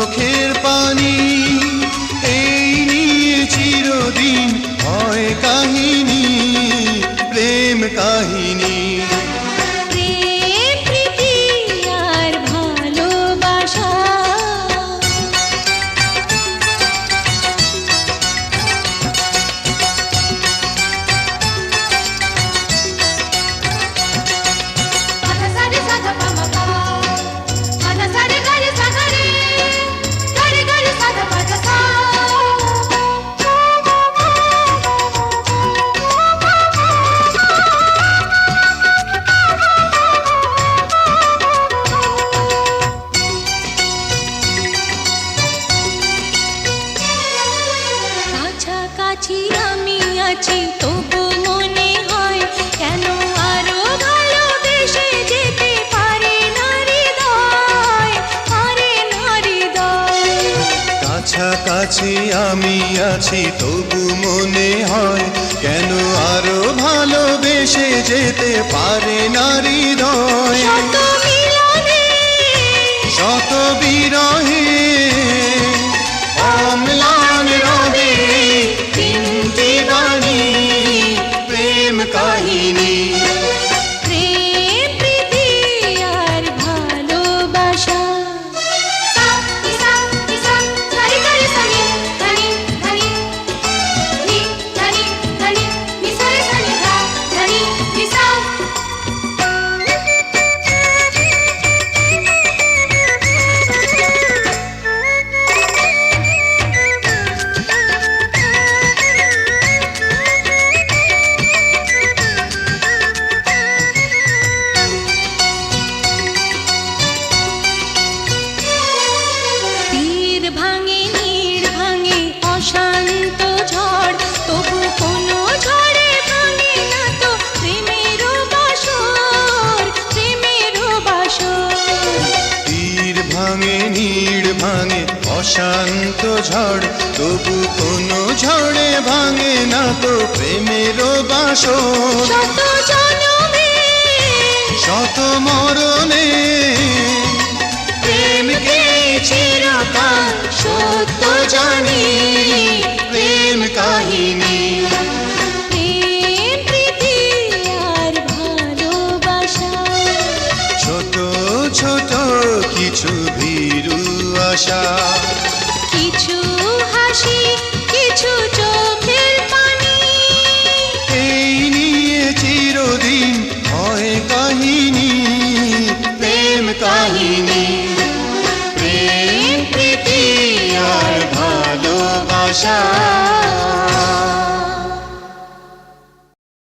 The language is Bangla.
চোখের পানি, এই নিয়ে চিরদিন হয় কাহিনী, প্রেম কাহিনী। কাছাকাছি আমি আছি তবু মনে হয় কেন আরো ভালোবেসে যেতে পারে না হৃদয়, পারে না হৃদয়। কাছাকাছি আমি আছি তবু মনে হয় কেন আরো ভালোবেসে যেতে পারে না হৃদয়। শত মিলনে শত বিরহে অম্লান রবে তিনটি বাণী, প্রেম কাহিনী। প্রেম প্রীতি আর ভালোবাসা। ভাঙে নীড় ভাঙে অশান্ত ঝড়, তবু কোনো ঝড়ে ভাঙে না তো প্রেমের বাসর, প্রেমের বাসর। তীর ভাঙে নীড় ভাঙে অশান্ত ঝড়, তবু কোনো ঝড়ে ভাঙে না তো প্রেমের বাসর। শত জনমে শত মরণে প্রেমকে চিরকাল সত্য জানি, প্রেম কাহিনী। প্রেম প্রীতি আর ভালোবাসা। ছোট ছোট কিছু ভীরু আশা, কিছু হাসি কিছু চোখের পানি, এই নিয়ে চিরদিন হয় কাহিনী, প্রেম কাহিনী। প্রেম প্রীতি আর ভালোবাসা।